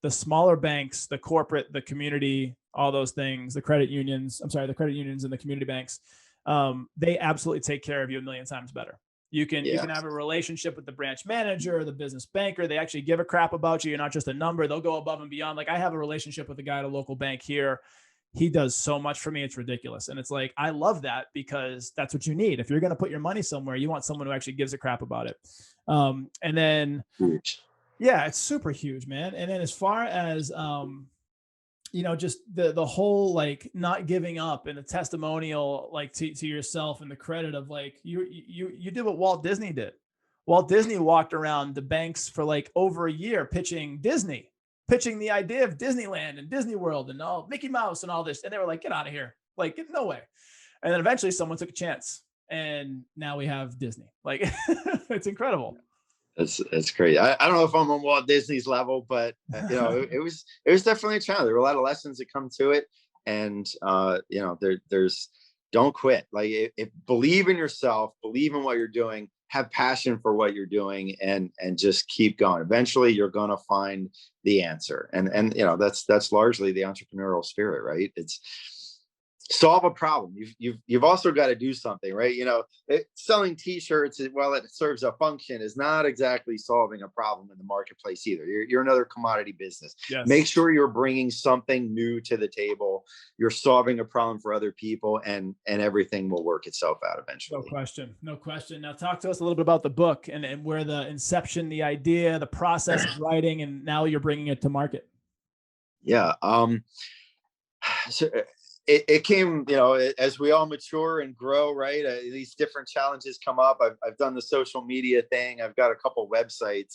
the smaller banks, the corporate, the community, all those things, the credit unions and the community banks, they absolutely take care of you a million times better. You can have a relationship with the branch manager or the business banker. They actually give a crap about you. You're not just a number. They'll go above and beyond. Like I have a relationship with a guy at a local bank here. He does so much for me. It's ridiculous. And it's like, I love that because that's what you need. If you're going to put your money somewhere, you want someone who actually gives a crap about it. And then, yeah, it's super huge, man. And then as far as, just the whole, like not giving up and the testimonial, like to yourself and the credit of like, you did what Walt Disney did. Walt Disney walked around the banks for like over a year pitching the idea of Disneyland and Disney World and all Mickey Mouse and all this. And they were like, get out of here. Like, no way. And then eventually someone took a chance and now we have Disney. Like, it's incredible. That's great. I don't know if I'm on Walt Disney's level, but it was definitely a challenge. There were a lot of lessons that come to it, and there's don't quit. Like if believe in yourself, believe in what you're doing, have passion for what you're doing, and just keep going. Eventually, you're gonna find the answer, and that's largely the entrepreneurial spirit, right? It's solve a problem. You've also got to do something, right? Selling t-shirts, while it serves a function, is not exactly solving a problem in the marketplace either. You're another commodity business. Yes. Make sure you're bringing something new to the table. You're solving a problem for other people, and everything will work itself out eventually. No question. Now talk to us a little bit about the book and where the inception, the idea, the process of writing, and now you're bringing it to market. Yeah. So it came, as we all mature and grow, right? These different challenges come up. I've done the social media thing. I've got a couple websites,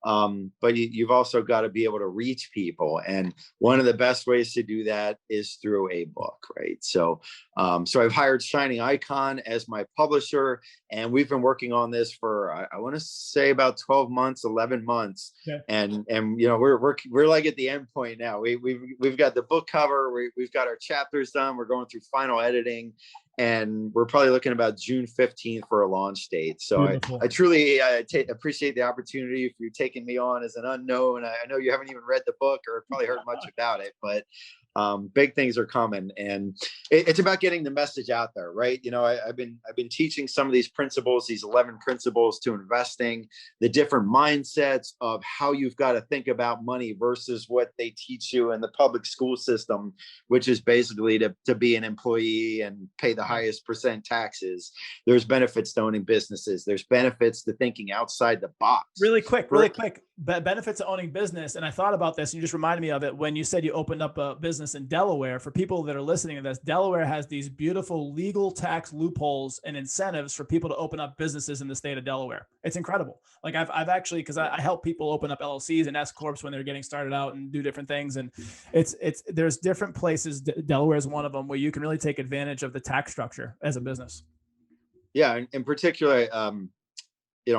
but you've also got to be able to reach people. And one of the best ways to do that is through a book, right? So I've hired Shining Icon as my publisher, and we've been working on this for, I want to say about 12 months, 11 months. Yeah. And we're like at the end point now. We've got the book cover, we've got our chapters done. We're going through final editing, and we're probably looking about June 15th for a launch date. So I truly appreciate the opportunity for you taking me on as an unknown. I know you haven't even read the book or probably heard much about it, but Big things are coming, and it's about getting the message out there, right? I've been teaching some of these principles, these 11 principles to investing, the different mindsets of how you've got to think about money versus what they teach you in the public school system, which is basically to be an employee and pay the highest percent taxes. There's benefits to owning businesses. There's benefits to thinking outside the box. Really quick. Benefits of owning business. And I thought about this, and you just reminded me of it when you said you opened up a business in Delaware. For people that are listening to this, Delaware has these beautiful legal tax loopholes and incentives for people to open up businesses in the state of Delaware. It's incredible. Like I've actually, because I help people open up LLCs and S corps when they're getting started out and do different things. And there's different places. Delaware is one of them where you can really take advantage of the tax structure as a business. Yeah, in particular,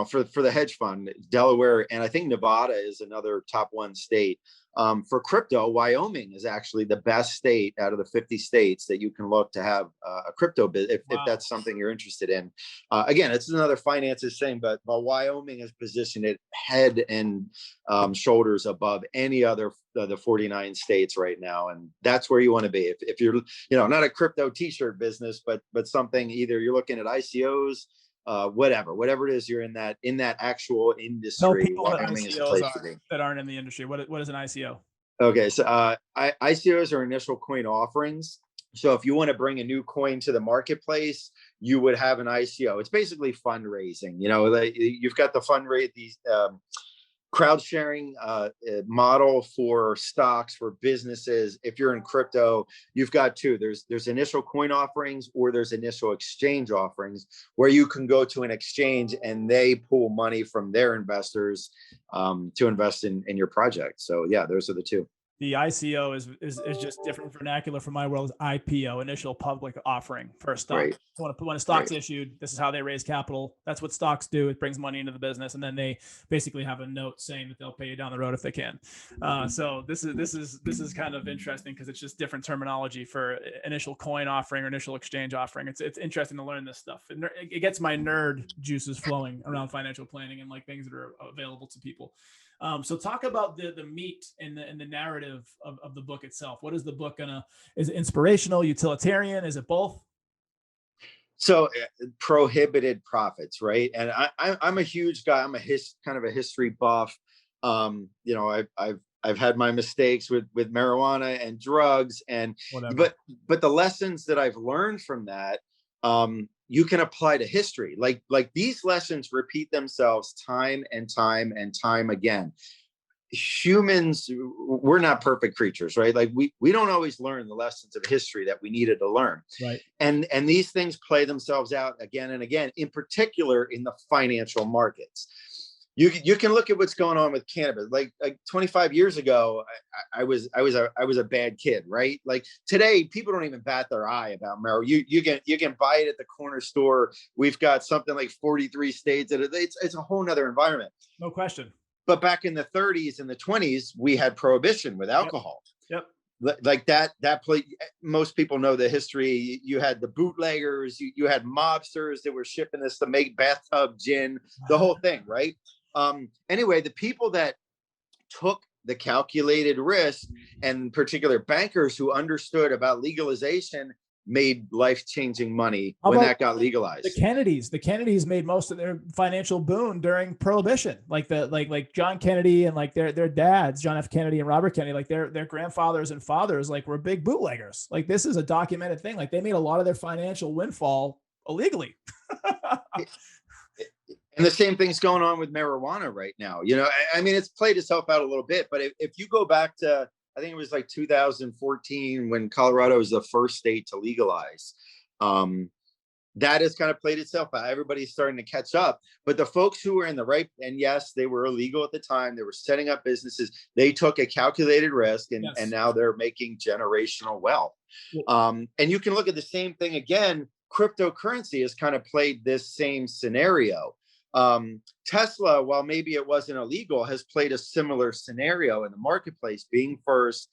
for the hedge fund, Delaware, and I think Nevada is another top 1 state. For crypto, Wyoming is actually the best state out of the 50 states that you can look to have a crypto business if that's something you're interested in. Again, it's another finances thing, but Wyoming has positioned it head and shoulders above any other the 49 states right now, and that's where you want to be. If you're not a crypto t-shirt business, but something, either you're looking at ICOs, whatever it is, you're in that actual industry. Tell people what ICOs are that aren't in the industry. What is an ICO? Okay, so ICOs are initial coin offerings. So if you want to bring a new coin to the marketplace, you would have an ICO. It's basically fundraising. You've got the fundraise, these crowd sharing model for stocks, for businesses. If you're in crypto, you've got two. There's initial coin offerings, or there's initial exchange offerings, where you can go to an exchange and they pull money from their investors to invest in your project. So yeah, those are the two. The ICO is just different vernacular from my world. Is IPO, initial public offering for a stock. Right. So when a stock's issued, this is how they raise capital. That's what stocks do. It brings money into the business, and then they basically have a note saying that they'll pay you down the road if they can. So this is kind of interesting because it's just different terminology for initial coin offering or initial exchange offering. It's interesting to learn this stuff. It gets my nerd juices flowing around financial planning and like things that are available to people. So talk about the meat and the narrative of the book itself. What is the book is it inspirational, utilitarian? Is it both? So prohibited profits, right? And I'm a huge guy. I'm kind of a history buff. I've had my mistakes with marijuana and drugs, and but the lessons that I've learned from that, you can apply to history. Like these lessons repeat themselves time and time and time again. Humans, we're not perfect creatures, right? Like we don't always learn the lessons of history that we needed to learn. Right. And these things play themselves out again and again, in particular in the financial markets. You can look at what's going on with cannabis. Like 25 years ago, I was a bad kid, right? Like today, people don't even bat their eye about marijuana. You can buy it at the corner store. We've got something like 43 states. It's a whole nother environment. No question. But back in the 30s and the 20s, we had prohibition with alcohol. Yep. Like that most people know the history. You had the bootleggers, you had mobsters that were shipping this to make bathtub gin, the whole thing, right? Anyway, the people that took the calculated risk, and particular bankers who understood about legalization, made life-changing money when that got legalized. The Kennedys made most of their financial boon during Prohibition. Like John Kennedy and like their dads, John F. Kennedy and Robert Kennedy, like their grandfathers and fathers, like were big bootleggers. Like this is a documented thing. Like they made a lot of their financial windfall illegally. And the same thing's going on with marijuana right now. I mean, it's played itself out a little bit, but if you go back to, I think it was like 2014 when Colorado was the first state to legalize, that has kind of played itself out. Everybody's starting to catch up, but the folks who were in the right, and yes, they were illegal at the time, they were setting up businesses, they took a calculated risk, and now they're making generational wealth. And you can look at the same thing again. Cryptocurrency has kind of played this same scenario. Tesla, while maybe it wasn't illegal, has played a similar scenario in the marketplace, being first.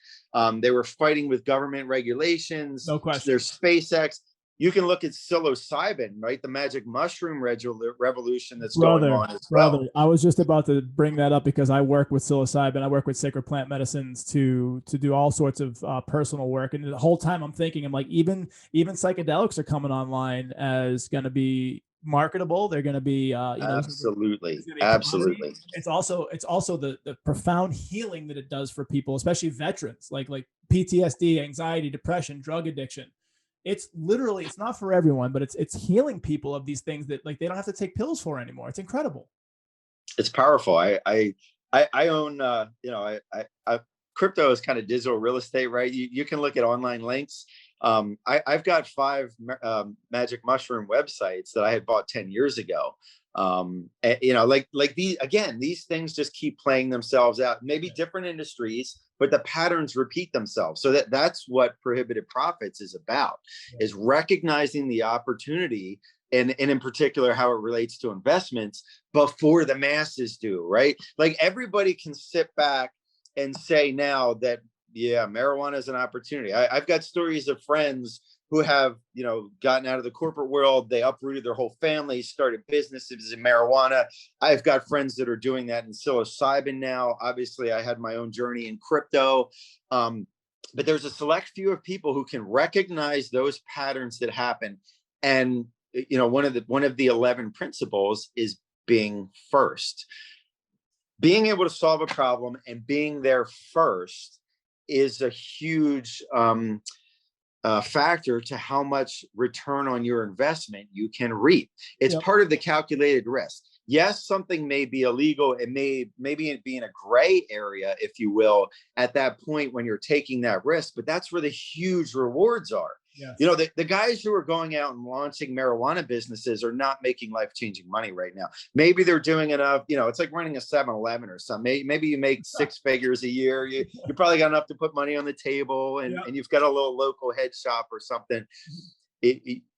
They were fighting with government regulations. No question. There's SpaceX. You can look at psilocybin, right? The magic mushroom revolution that's going Brother, on as well. I was just about to bring that up because I work with psilocybin. I work with sacred plant medicines to do all sorts of personal work. And the whole time I'm thinking, I'm like, even psychedelics are coming online as going to be marketable. They're going to be, Absolutely, there's going to be a commodity. absolutely. It's also the profound healing that it does for people, especially veterans, like PTSD, anxiety, depression, drug addiction. It's literally, it's not for everyone, but it's healing people of these things that like they don't have to take pills for anymore. It's incredible. It's powerful. I own crypto is kind of digital real estate, right? You can look at online links. I've got 5 magic mushroom websites that I had bought 10 years ago. Like these things just keep playing themselves out, maybe different industries, but the patterns repeat themselves. So that's what prohibited profits is about, is recognizing the opportunity, and in particular how it relates to investments before the masses do, right? Like everybody can sit back and say now that, yeah, marijuana is an opportunity. I've got stories of friends who have, gotten out of the corporate world. They uprooted their whole family, started businesses in marijuana. I've got friends that are doing that in psilocybin now. Obviously, I had my own journey in crypto. But there's a select few of people who can recognize those patterns that happen. And, one of the 11 principles is being first. Being able to solve a problem and being there first is a huge factor to how much return on your investment you can reap. It's part of the calculated risk. Yes, something may be illegal. It maybe be in a gray area, if you will, at that point when you're taking that risk, but that's where the huge rewards are. Yes. The guys who are going out and launching marijuana businesses are not making life-changing money right now. Maybe they're doing enough, it's like running a 7-Eleven or something. Maybe you make 6 figures a year. You probably got enough to put money on the table, and you've got a little local head shop or something.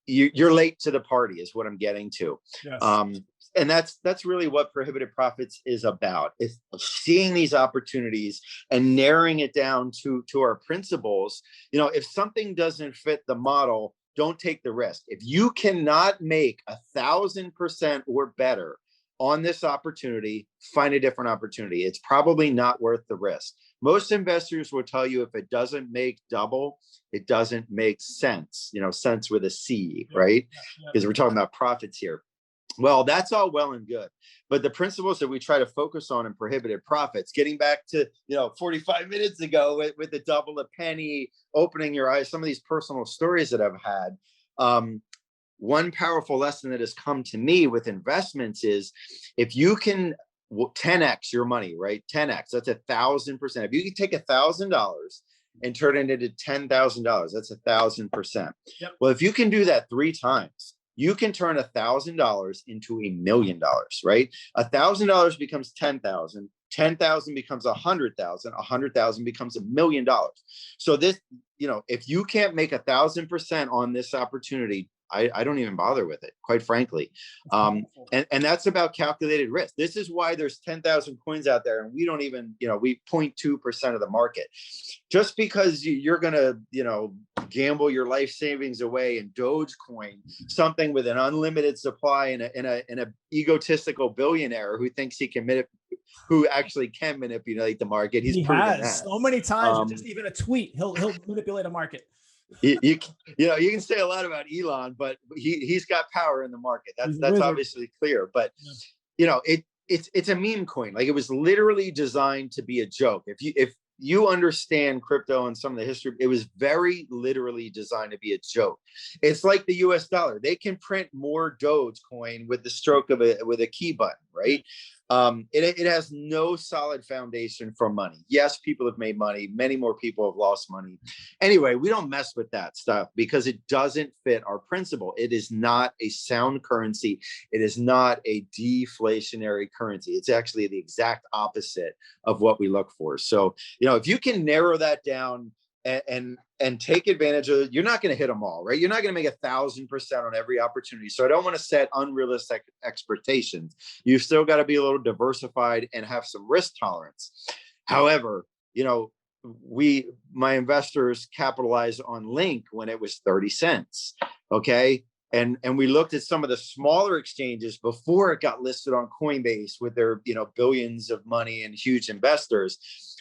You're late to the party is what I'm getting to. Yes. And that's really what prohibited profits is about, is seeing these opportunities and narrowing it down to our principles. If something doesn't fit the model, don't take the risk. If you cannot make 1,000% or better on this opportunity, find a different opportunity. It's probably not worth the risk. Most investors will tell you if it doesn't make double, it doesn't make sense, sense with a C, right? Because we're talking about profits here. Well, that's all well and good, but the principles that we try to focus on in prohibited profits, getting back to 45 minutes ago with the double a penny, opening your eyes, some of these personal stories that I've had. One powerful lesson that has come to me with investments is if you can 10x your money, right? 10x, that's 1,000%. If you can take $1,000 and turn it into $10,000, that's 1,000%. Yep. Well, if you can do that 3 times, you can turn $1,000 into $1 million, right? $1,000 becomes 10,000. 10,000 becomes 100,000. 100,000 becomes $1 million. So this, if you can't make 1,000% on this opportunity, I don't even bother with it, quite frankly. And that's about calculated risk. This is why there's 10,000 coins out there, and we don't even, we 0.2% of the market. Just because you're going to, gamble your life savings away in Dogecoin, something with an unlimited supply, and a egotistical billionaire who thinks he can who actually can manipulate the market. He has so many times. Just even a tweet, he'll manipulate a market. You can say a lot about Elon, but he's got power in the market. That's obviously clear. But it's a meme coin. Like, it was literally designed to be a joke. If you understand crypto and some of the history, it was very literally designed to be a joke. It's like the US dollar. They can print more Dogecoin with the stroke of with a key button, right? It has no solid foundation for money. Yes, people have made money. Many more people have lost money. Anyway, we don't mess with that stuff because it doesn't fit our principle. It is not a sound currency. It is not a deflationary currency. It's actually the exact opposite of what we look for. So, if you can narrow that down and take advantage of it, you're not going to hit them all, right? You're not going to make 1,000% on every opportunity. So I don't want to set unrealistic expectations. You've still got to be a little diversified and have some risk tolerance. However, my investors capitalized on Link when it was 30 cents. Okay. And we looked at some of the smaller exchanges before it got listed on Coinbase with their, billions of money and huge investors.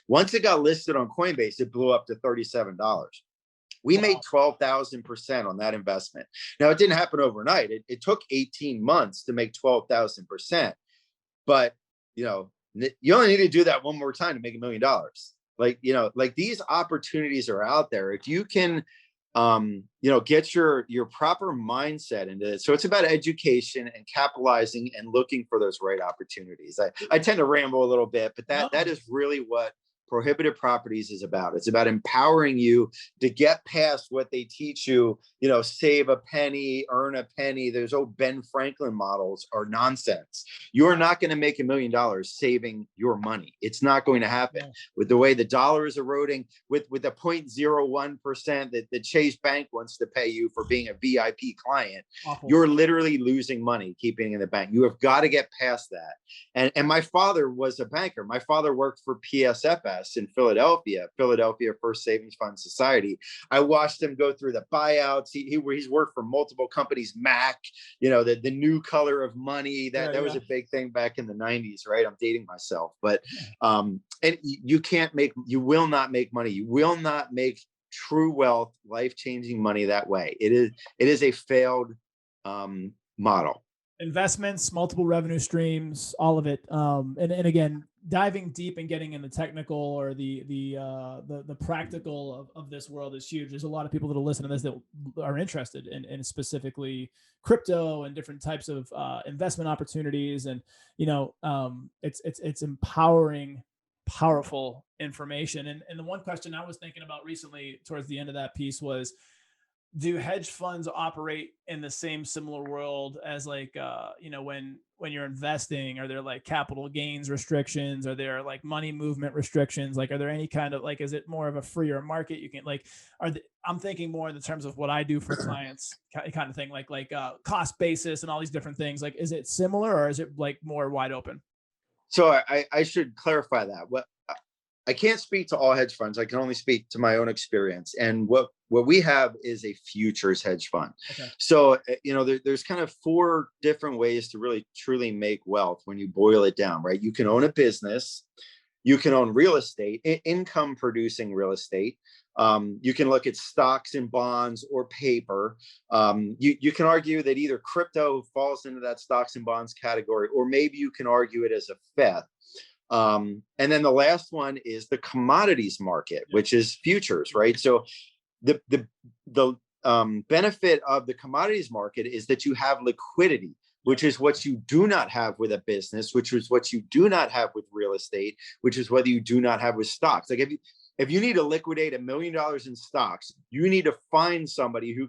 Once it got listed on Coinbase, it blew up to $37. We made 12,000% on that investment. Now, it didn't happen overnight. It took 18 months to make 12,000%. But, you only need to do that one more time to make $1 million. Like these opportunities are out there. If you can, get your proper mindset into it. So it's about education and capitalizing and looking for those right opportunities. I tend to ramble a little bit, but that is really what Prohibited Properties is about. It's about empowering you to get past what they teach you, save a penny, earn a penny. Those old Ben Franklin models are nonsense. You're not going to make $1 million saving your money. It's not going to happen. With the way the dollar is eroding, with the 0.01% that the Chase Bank wants to pay you for being a VIP client. Awful. You're literally losing money keeping it in the bank. You have got to get past that. And my father was a banker. My father worked for PSFS in Philadelphia First Savings Fund Society. I watched him go through the buyouts. He's worked for multiple companies, Mac, the new color of money. That was a big thing back in the 90s, right? I'm dating myself, but and you will not make money. You will not make true wealth, life-changing money that way. It is a failed model. Investments, multiple revenue streams, all of it. And again, diving deep and getting in the technical or the practical of this world is huge. There's a lot of people that will listen to this that are interested in specifically crypto and different types of investment opportunities. And, it's empowering, powerful information. And the one question I was thinking about recently towards the end of that piece was, do hedge funds operate in the same similar world as when you're investing? Are there like capital gains restrictions? Are there like money movement restrictions? Like, are there any kind of is it more of a freer market? You can I'm thinking more in the terms of what I do for clients kind of thing, like cost basis and all these different things. Like, is it similar or is it like more wide open? So I should clarify that. I can't speak to all hedge funds. I can only speak to my own experience. And what we have is a futures hedge fund. Okay. So, there's kind of 4 different ways to really truly make wealth when you boil it down, right? You can own a business, you can own real estate, income producing real estate. You can look at stocks and bonds or paper. You can argue that either crypto falls into that stocks and bonds category, or maybe you can argue it as a fifth. And then the last one is the commodities market, which is futures, right? So the benefit of the commodities market is that you have liquidity, which is what you do not have with a business, which is what you do not have with real estate, which is what you do not have with stocks. Like if you need to liquidate $1 million in stocks, you need to find somebody who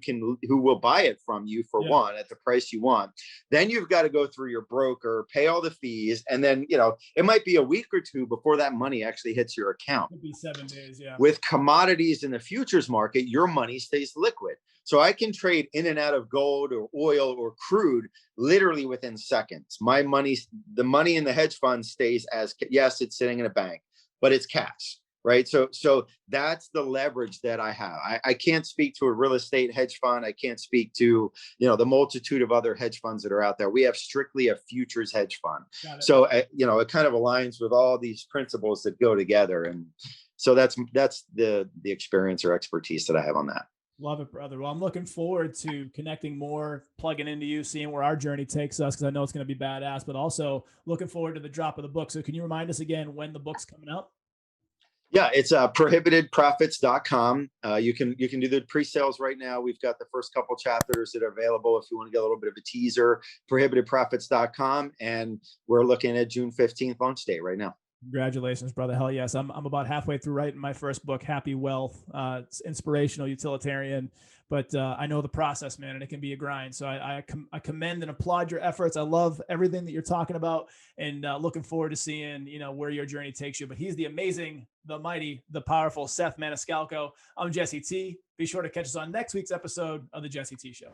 will buy it from you for one at the price you want. Then you've got to go through your broker, pay all the fees, and then it might be a week or 2 before that money actually hits your account. It could be 7 days, yeah. With commodities in the futures market, your money stays liquid. So I can trade in and out of gold or oil or crude literally within seconds. The money in the hedge fund stays yes, it's sitting in a bank, but it's cash. Right. So that's the leverage that I have. I can't speak to a real estate hedge fund. I can't speak to, the multitude of other hedge funds that are out there. We have strictly a futures hedge fund. So, it kind of aligns with all these principles that go together. And so that's the experience or expertise that I have on that. Love it, brother. Well, I'm looking forward to connecting more, plugging into you, seeing where our journey takes us, because I know it's going to be badass, but also looking forward to the drop of the book. So can you remind us again when the book's coming out? Yeah, it's prohibitedprofits.com. You can do the pre-sales right now. We've got the first couple chapters that are available if you want to get a little bit of a teaser, prohibitedprofits.com. And we're looking at June 15th launch date right now. Congratulations, brother. Hell yes. I'm about halfway through writing my first book, Happy Wealth. It's inspirational, utilitarian, but I know the process, man, and it can be a grind. So I commend and applaud your efforts. I love everything that you're talking about, and looking forward to seeing, where your journey takes you. But he's the amazing, the mighty, the powerful Seth Maniscalco. I'm Jesse T. Be sure to catch us on next week's episode of The Jesse T Show.